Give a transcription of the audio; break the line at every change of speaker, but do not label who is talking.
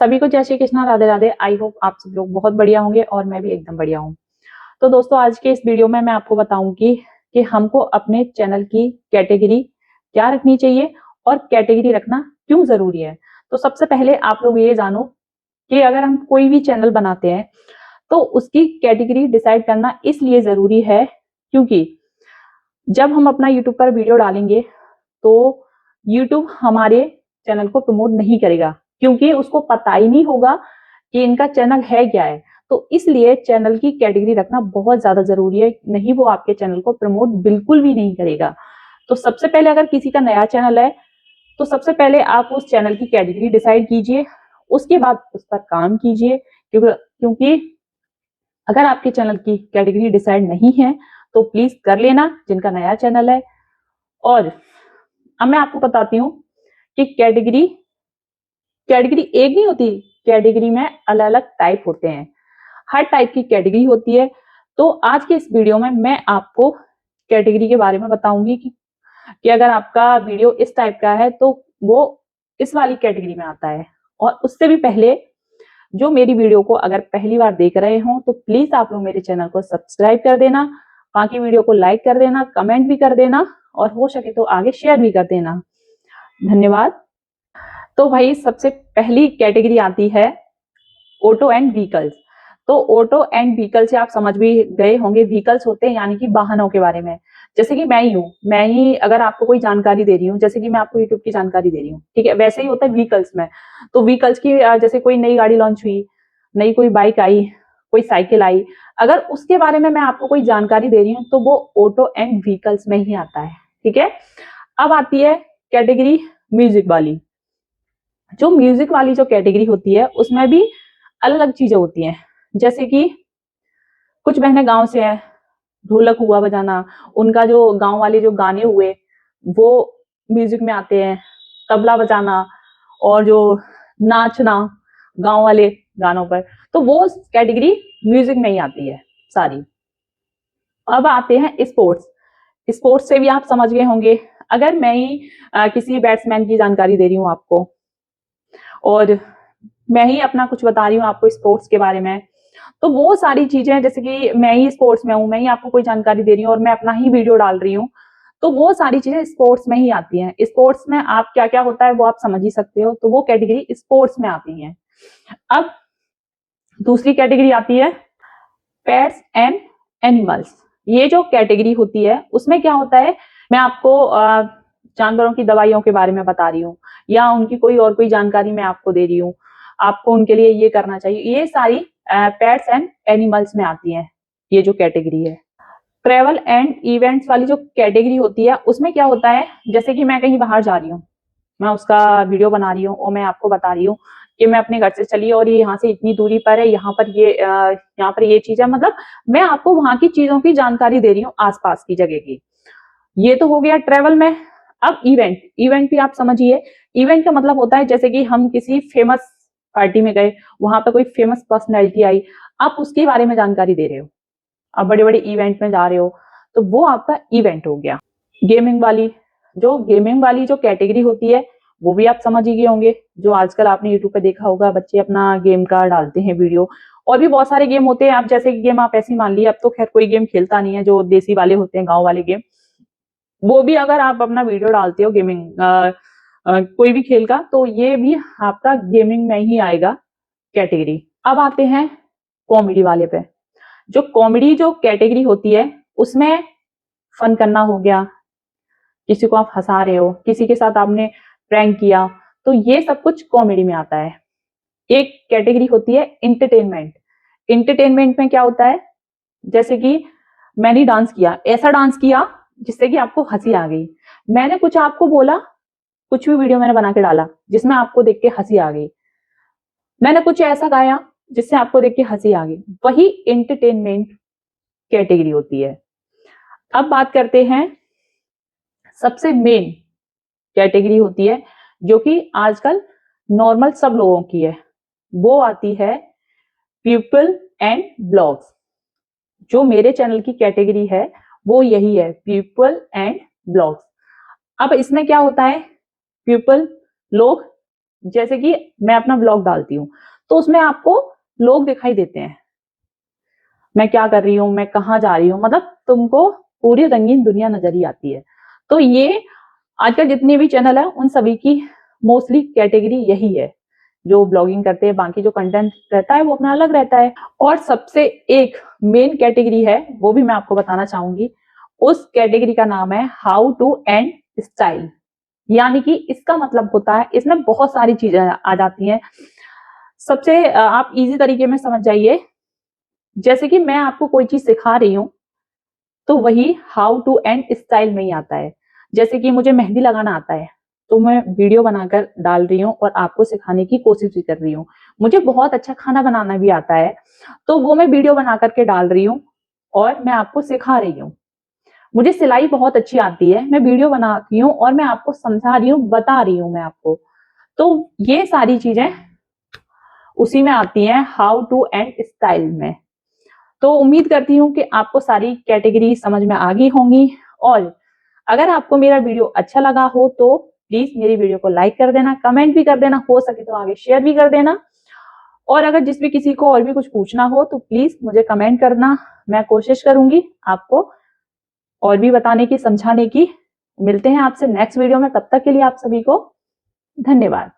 सभी को जय श्री कृष्णा, राधे राधे। आई होप आप सब लोग बहुत बढ़िया होंगे और मैं भी एकदम बढ़िया हूँ। तो दोस्तों, आज के इस वीडियो में मैं आपको बताऊंगी कि हमको अपने चैनल की कैटेगरी क्या रखनी चाहिए और कैटेगरी रखना क्यों जरूरी है। तो सबसे पहले आप लोग ये जानो कि अगर हम कोई भी चैनल बनाते हैं तो उसकी कैटेगरी डिसाइड करना इसलिए जरूरी है क्योंकि जब हम अपना यूट्यूब पर वीडियो डालेंगे तो यूट्यूब हमारे चैनल को प्रमोट नहीं करेगा, क्योंकि उसको पता ही नहीं होगा कि इनका चैनल है क्या है। तो इसलिए चैनल की कैटेगरी रखना बहुत ज्यादा जरूरी है, नहीं वो आपके चैनल को प्रमोट बिल्कुल भी नहीं करेगा। तो सबसे पहले अगर किसी का नया चैनल है तो सबसे पहले आप उस चैनल की कैटेगरी डिसाइड कीजिए, उसके बाद उस पर काम कीजिए। क्योंकि अगर आपके चैनल की कैटेगरी डिसाइड नहीं है तो प्लीज कर लेना जिनका नया चैनल है। और अब मैं आपको बताती हूँ कि कैटेगरी एक नहीं होती, कैटेगरी में अलग अलग टाइप होते हैं, हर टाइप की कैटेगरी होती है। तो आज के इस वीडियो में मैं आपको कैटेगरी के बारे में बताऊंगी कि अगर आपका वीडियो इस टाइप का है तो वो इस वाली कैटेगरी में आता है। और उससे भी पहले जो मेरी वीडियो को अगर पहली बार देख रहे हो तो प्लीज आप लोग मेरे चैनल को सब्सक्राइब कर देना, बाकी वीडियो को लाइक कर देना, कमेंट भी कर देना और हो सके तो आगे शेयर भी कर देना। धन्यवाद। तो भाई सबसे पहली कैटेगरी आती है ऑटो एंड व्हीकल्स। तो ऑटो एंड व्हीकल से आप समझ भी गए होंगे, व्हीकल्स होते हैं यानी कि वाहनों के बारे में। जैसे कि मैं ही अगर आपको कोई जानकारी दे रही हूँ, जैसे कि मैं आपको यूट्यूब की जानकारी दे रही हूँ, ठीक है, वैसे ही होता है व्हीकल्स में। तो व्हीकल्स की जैसे कोई नई गाड़ी लॉन्च हुई, नई कोई बाइक आई, कोई साइकिल आई, अगर उसके बारे में मैं आपको कोई जानकारी दे रही हूँ तो वो ऑटो एंड व्हीकल्स में ही आता है, ठीक है। अब आती है कैटेगरी म्यूजिक वाली। जो म्यूजिक वाली जो कैटेगरी होती है उसमें भी अलग अलग चीजें होती हैं। जैसे कि कुछ बहनें गांव से हैं, ढोलक हुआ बजाना, उनका जो गांव वाले जो गाने हुए वो म्यूजिक में आते हैं, तबला बजाना और जो नाचना गांव वाले गानों पर, तो वो कैटेगरी म्यूजिक में ही आती है सारी। अब आते हैं स्पोर्ट्स। स्पोर्ट्स से भी आप समझ गए होंगे। अगर मैं ही किसी बैट्समैन की जानकारी दे रही हूँ आपको और मैं ही अपना कुछ बता रही हूँ आपको स्पोर्ट्स के बारे में, तो वो सारी चीजें, जैसे कि मैं ही स्पोर्ट्स में हूँ, मैं ही आपको कोई जानकारी दे रही हूँ और मैं अपना ही वीडियो डाल रही हूँ, तो वो सारी चीजें स्पोर्ट्स में ही आती हैं। स्पोर्ट्स में आप क्या क्या होता है वो आप समझ ही सकते हो, तो वो कैटेगरी स्पोर्ट्स में आती है। अब दूसरी कैटेगरी आती है पेट्स एंड एनिमल्स। ये जो कैटेगरी होती है उसमें क्या होता है, मैं आपको जानवरों की दवाइयों के बारे में बता रही हूँ या उनकी कोई जानकारी मैं आपको दे रही हूँ, आपको उनके लिए ये करना चाहिए, ये सारी पेट्स एंड एनिमल्स में आती है ये जो कैटेगरी है। ट्रेवल एंड इवेंट्स वाली जो कैटेगरी होती है उसमें क्या होता है, जैसे कि मैं कहीं बाहर जा रही हूँ, मैं उसका वीडियो बना रही हूँ और मैं आपको बता रही हूँ कि मैं अपने घर से चली और ये यहाँ से इतनी दूरी पर है, यहाँ पर ये चीज है, मतलब मैं आपको वहां की चीजों की जानकारी दे रही हूँ, आसपास की जगह की। ये तो हो गया ट्रेवल में। अब इवेंट भी आप समझिए। इवेंट का मतलब होता है जैसे कि हम किसी फेमस पार्टी में गए, वहां पर कोई फेमस पर्सनैलिटी आई, आप उसके बारे में जानकारी दे रहे हो, आप बड़े बड़े इवेंट में जा रहे हो, तो वो आपका इवेंट हो गया। गेमिंग वाली जो कैटेगरी होती है वो भी आप समझ ही गए होंगे। जो आजकल आपने यूट्यूब पे देखा होगा, बच्चे अपना गेम का डालते हैं वीडियो, और भी बहुत सारे गेम होते हैं। आप जैसे कि गेम आप ऐसे मान लीजिए, अब तो खैर कोई गेम खेलता नहीं है, जो देसी वाले होते हैं, गांव वाले गेम, वो भी अगर आप अपना वीडियो डालते हो गेमिंग कोई भी खेल का, तो ये भी आपका गेमिंग में ही आएगा कैटेगरी। अब आते हैं कॉमेडी वाले पे। जो कॉमेडी जो कैटेगरी होती है उसमें फन करना हो गया, किसी को आप हंसा रहे हो, किसी के साथ आपने प्रैंक किया, तो ये सब कुछ कॉमेडी में आता है। एक कैटेगरी होती है इंटरटेनमेंट। इंटरटेनमेंट में क्या होता है, जैसे कि मैंने डांस किया, ऐसा डांस किया जिससे कि आपको हंसी आ गई, मैंने कुछ आपको बोला, कुछ भी वीडियो मैंने बना के डाला जिसमें आपको देख के हंसी आ गई, मैंने कुछ ऐसा गाया जिससे आपको देख के हंसी आ गई, वही एंटरटेनमेंट कैटेगरी होती है। अब बात करते हैं सबसे मेन कैटेगरी होती है जो कि आजकल नॉर्मल सब लोगों की है, वो आती है पीपल एंड ब्लॉग्स। जो मेरे चैनल की कैटेगरी है वो यही है, पीपल एंड ब्लॉग्स। अब इसमें क्या होता है, पीपल लोग जैसे कि मैं अपना ब्लॉग डालती हूँ तो उसमें आपको लोग दिखाई देते हैं, मैं क्या कर रही हूँ, मैं कहाँ जा रही हूँ, मतलब तुमको पूरी रंगीन दुनिया नजर ही आती है। तो ये आजकल जितने भी चैनल है उन सभी की मोस्टली कैटेगरी यही है, जो ब्लॉगिंग करते हैं, बाकी जो कंटेंट रहता है वो अपना अलग रहता है। और सबसे एक मेन कैटेगरी है, वो भी मैं आपको बताना चाहूंगी, उस कैटेगरी का नाम है हाउ टू एंड स्टाइल। यानी कि इसका मतलब होता है, इसमें बहुत सारी चीजें आ जाती हैं। सबसे आप इजी तरीके में समझ जाइए, जैसे कि मैं आपको कोई चीज सिखा रही हूँ तो वही हाउ टू एंड स्टाइल में ही आता है। जैसे कि मुझे मेहंदी लगाना आता है तो मैं वीडियो बनाकर डाल रही हूँ और आपको सिखाने की कोशिश भी कर रही हूँ। मुझे बहुत अच्छा खाना बनाना भी आता है तो वो मैं वीडियो बना करके डाल रही हूँ और मैं आपको सिखा रही हूँ। मुझे सिलाई बहुत अच्छी आती है, मैं वीडियो बनाती हूँ और मैं आपको समझा रही हूँ, बता रही हूँ मैं आपको। तो ये सारी चीजें उसी में आती हैं, हाउ टू एंड स्टाइल में। तो उम्मीद करती हूँ कि आपको सारी कैटेगरी समझ में आ गई होंगी। और अगर आपको मेरा वीडियो अच्छा लगा हो तो प्लीज मेरी वीडियो को लाइक कर देना, कमेंट भी कर देना, हो सके तो आगे शेयर भी कर देना। और अगर जिस भी किसी को और भी कुछ पूछना हो तो प्लीज मुझे कमेंट करना, मैं कोशिश करूंगी आपको और भी बताने की, समझाने की। मिलते हैं आपसे नेक्स्ट वीडियो में, तब तक के लिए आप सभी को धन्यवाद।